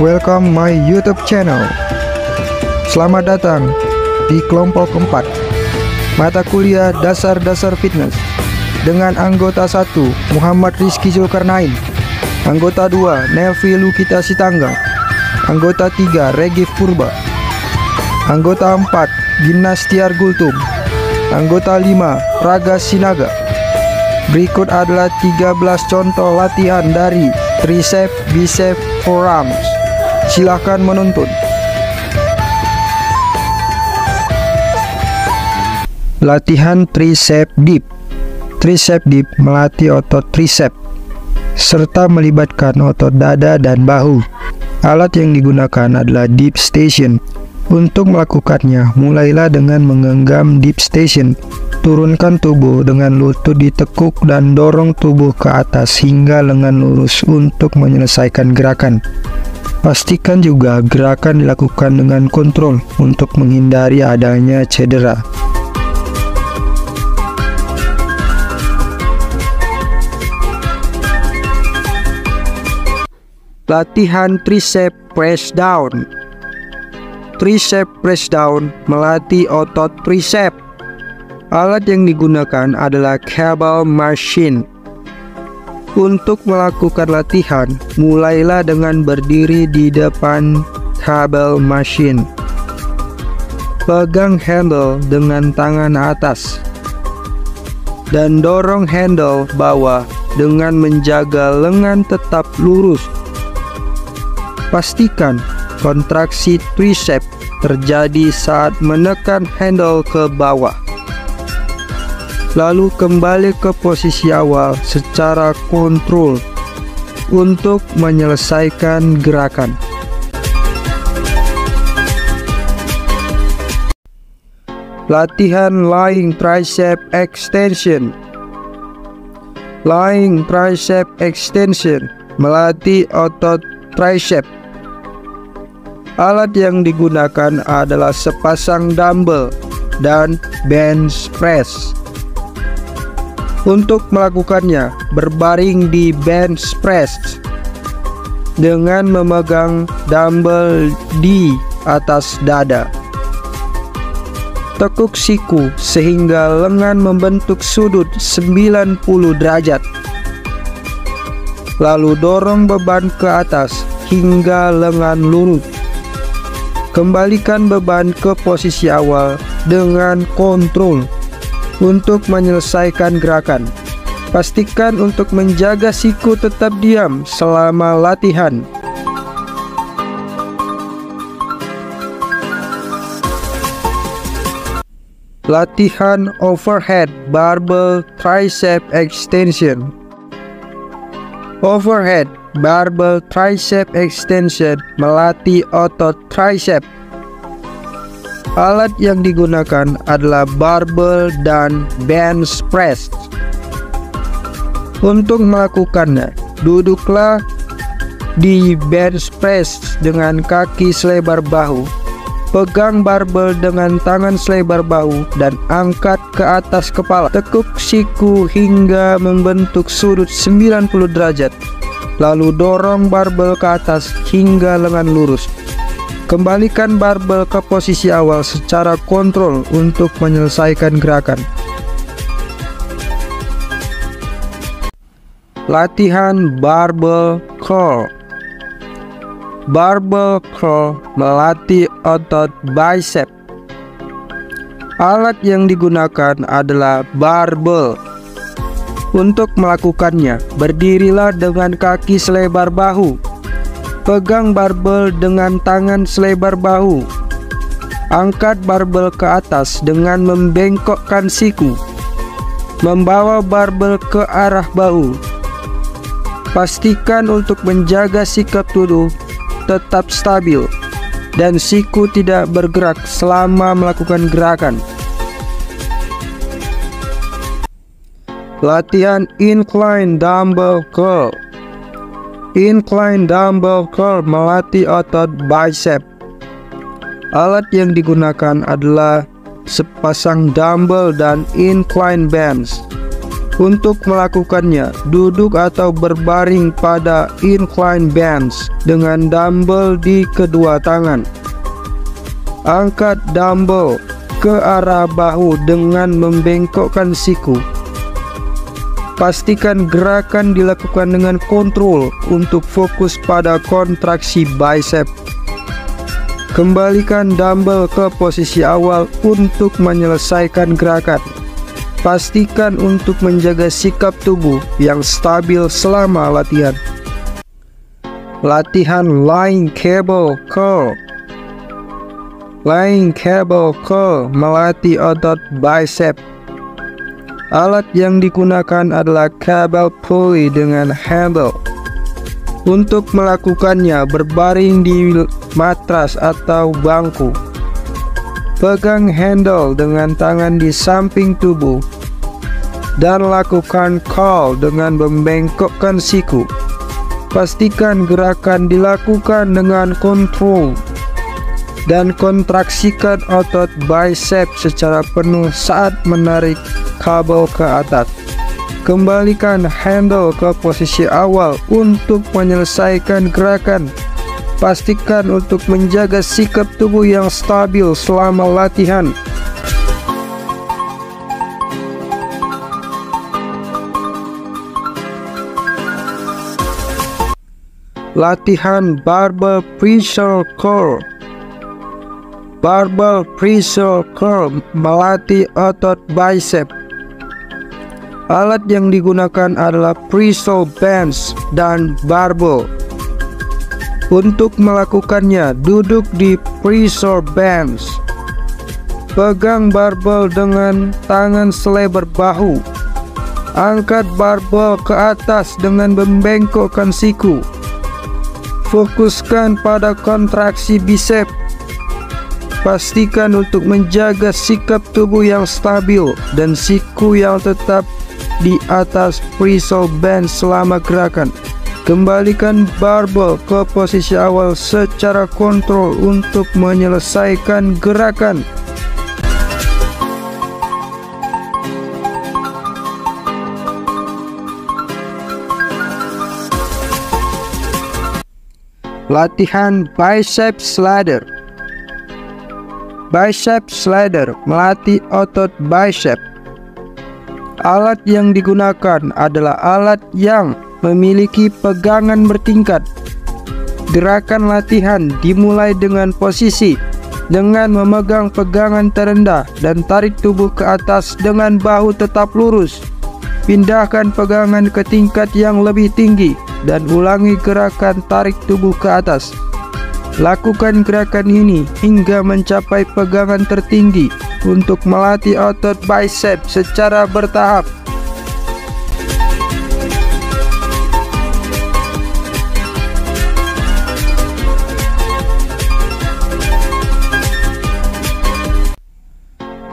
welcome my YouTube channel. Selamat datang di kelompok 4 mata kuliah dasar-dasar fitness dengan anggota 1 Muhammad Rizky Zulkarnain, anggota 2 Nelvi Lukita Sitanggang, anggota 3 Regif Purba, anggota 4 Gimnas Tiar Gultum, anggota 5 Raga Sinaga. Berikut adalah 13 contoh latihan dari tricep, bicep, forearms. Silahkan menonton. Latihan tricep dip. Tricep dip melatih otot tricep serta melibatkan otot dada dan bahu. Alat yang digunakan adalah dip station. Untuk melakukannya, mulailah dengan menggenggam dip station. Turunkan tubuh dengan lutut ditekuk dan dorong tubuh ke atas hingga lengan lurus untuk menyelesaikan gerakan. Pastikan juga gerakan dilakukan dengan kontrol untuk menghindari adanya cedera. Latihan tricep press down. Tricep press down melatih otot tricep. Alat yang digunakan adalah cable machine. Untuk melakukan latihan, mulailah dengan berdiri di depan cable machine. Pegang handle dengan tangan atas dan dorong handle bawah dengan menjaga lengan tetap lurus. Pastikan kontraksi tricep terjadi saat menekan handle ke bawah. Lalu kembali ke posisi awal secara kontrol untuk menyelesaikan gerakan. Latihan lying tricep extension. Lying tricep extension melatih otot tricep. Alat yang digunakan adalah sepasang dumbbell dan bench press. Untuk melakukannya, berbaring di bench press dengan memegang dumbbell di atas dada. Tekuk siku sehingga lengan membentuk sudut 90 derajat. Lalu dorong beban ke atas hingga lengan lurus. Kembalikan beban ke posisi awal dengan kontrol untuk menyelesaikan gerakan. Pastikan untuk menjaga siku tetap diam selama latihan. Latihan overhead barbell tricep extension. Overhead barbell tricep extension melatih otot tricep. Alat yang digunakan adalah barbell dan bench press. Untuk melakukannya, duduklah di bench press dengan kaki selebar bahu. Pegang barbell dengan tangan selebar bahu dan angkat ke atas kepala. Tekuk siku hingga membentuk sudut 90 derajat. Lalu dorong barbell ke atas hingga lengan lurus. Kembalikan barbell ke posisi awal secara kontrol untuk menyelesaikan gerakan. Latihan barbell curl. Barbell curl melatih otot bicep. Alat yang digunakan adalah barbell. Untuk melakukannya, berdirilah dengan kaki selebar bahu. Pegang barbel dengan tangan selebar bahu. Angkat barbel ke atas dengan membengkokkan siku. Membawa barbel ke arah bahu. Pastikan untuk menjaga sikap tubuh tetap stabil dan siku tidak bergerak selama melakukan gerakan. Latihan incline dumbbell curl. Incline dumbbell curl melatih otot bicep. Alat yang digunakan adalah sepasang dumbbell dan incline bands. Untuk melakukannya, duduk atau berbaring pada incline bench dengan dumbbell di kedua tangan. Angkat dumbbell ke arah bahu dengan membengkokkan siku. Pastikan gerakan dilakukan dengan kontrol untuk fokus pada kontraksi bicep. Kembalikan dumbbell ke posisi awal untuk menyelesaikan gerakan. Pastikan untuk menjaga sikap tubuh yang stabil selama latihan. Latihan lying cable curl. Lying cable curl melatih otot bicep. Alat yang digunakan adalah cable pulley dengan handle. Untuk melakukannya, berbaring di matras atau bangku. Pegang handle dengan tangan di samping tubuh dan lakukan curl dengan membengkokkan siku. Pastikan gerakan dilakukan dengan kontrol dan kontraksikan otot bicep secara penuh saat menarik kabel ke atas. Kembalikan handle ke posisi awal untuk menyelesaikan gerakan. Pastikan untuk menjaga sikap tubuh yang stabil selama latihan. Latihan barbell pressure curl. Barbell pressure curl melatih otot bicep. Alat yang digunakan adalah pressure bench dan barbell. Untuk melakukannya, duduk di pressure bench. Pegang barbel dengan tangan selebar bahu. Angkat barbel ke atas dengan membengkokkan siku. Fokuskan pada kontraksi bicep. Pastikan untuk menjaga sikap tubuh yang stabil dan siku yang tetap di atas pressure bench selama gerakan. Kembalikan barbel ke posisi awal secara kontrol untuk menyelesaikan gerakan. Latihan biceps ladder. Biceps ladder melatih otot bicep. Alat yang digunakan adalah alat yang memiliki pegangan bertingkat. Gerakan latihan dimulai dengan posisi dengan memegang pegangan terendah dan tarik tubuh ke atas dengan bahu tetap lurus. Pindahkan pegangan ke tingkat yang lebih tinggi dan ulangi gerakan tarik tubuh ke atas. Lakukan gerakan ini hingga mencapai pegangan tertinggi untuk melatih otot bicep secara bertahap.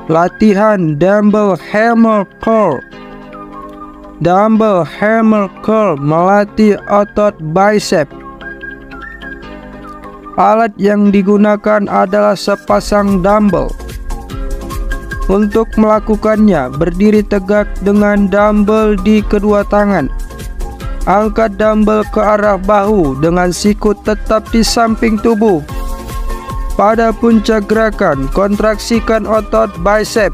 Latihan dumbbell hammer curl. Dumbbell hammer curl melatih otot bicep. Alat yang digunakan adalah sepasang dumbbell. Untuk melakukannya, berdiri tegak dengan dumbbell di kedua tangan. Angkat dumbbell ke arah bahu dengan siku tetap di samping tubuh. Pada puncak gerakan, kontraksikan otot bicep.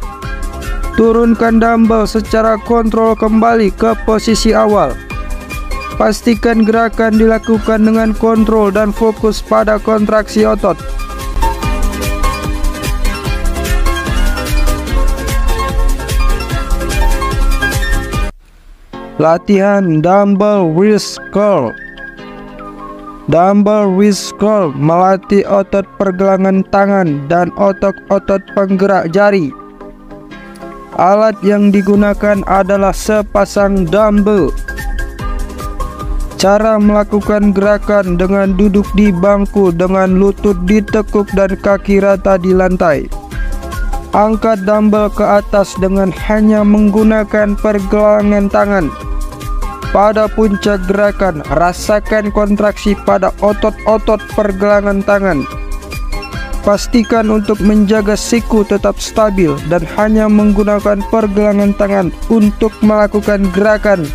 Turunkan dumbbell secara kontrol kembali ke posisi awal. Pastikan gerakan dilakukan dengan kontrol dan fokus pada kontraksi otot. Latihan dumbbell wrist curl. Dumbbell wrist curl melatih otot pergelangan tangan dan otot-otot penggerak jari. Alat yang digunakan adalah sepasang dumbbell. Cara melakukan gerakan dengan duduk di bangku dengan lutut ditekuk dan kaki rata di lantai. Angkat dumbbell ke atas dengan hanya menggunakan pergelangan tangan. Pada puncak gerakan, rasakan kontraksi pada otot-otot pergelangan tangan. Pastikan untuk menjaga siku tetap stabil dan hanya menggunakan pergelangan tangan untuk melakukan gerakan.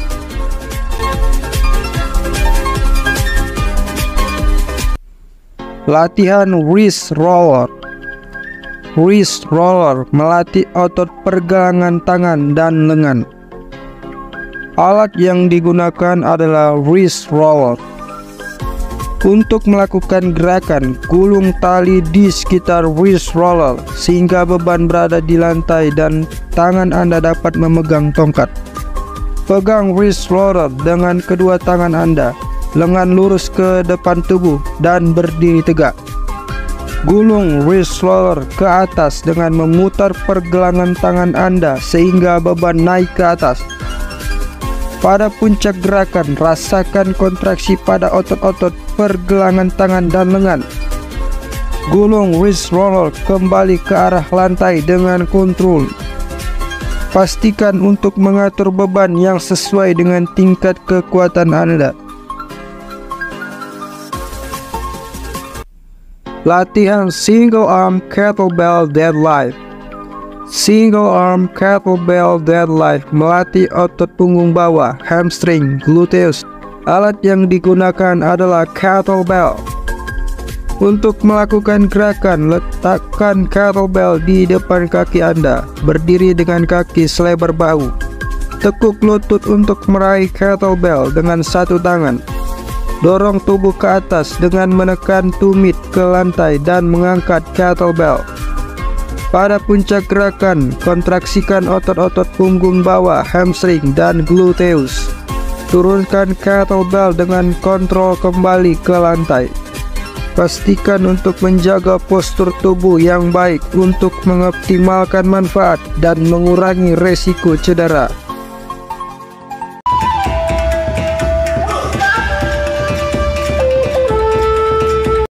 Latihan wrist roller. Wrist roller melatih otot pergelangan tangan dan lengan. Alat yang digunakan adalah wrist roller. Untuk melakukan gerakan, gulung tali di sekitar wrist roller sehingga beban berada di lantai dan tangan Anda dapat memegang tongkat. Pegang wrist roller dengan kedua tangan Anda, lengan lurus ke depan tubuh dan berdiri tegak. Gulung wrist roller ke atas dengan memutar pergelangan tangan Anda sehingga beban naik ke atas. Pada puncak gerakan, rasakan kontraksi pada otot-otot pergelangan tangan dan lengan. Gulung wrist roller kembali ke arah lantai dengan kontrol. Pastikan untuk mengatur beban yang sesuai dengan tingkat kekuatan Anda. Latihan single arm kettlebell deadlift. Single arm kettlebell deadlift melatih otot punggung bawah, hamstring, gluteus. Alat yang digunakan adalah kettlebell. Untuk melakukan gerakan, letakkan kettlebell di depan kaki Anda, berdiri dengan kaki selebar bahu. Tekuk lutut untuk meraih kettlebell dengan satu tangan. Dorong tubuh ke atas dengan menekan tumit ke lantai dan mengangkat kettlebell. Pada puncak gerakan, kontraksikan otot-otot punggung bawah, hamstring, dan gluteus. Turunkan kettlebell dengan kontrol kembali ke lantai. Pastikan untuk menjaga postur tubuh yang baik untuk mengoptimalkan manfaat dan mengurangi resiko cedera.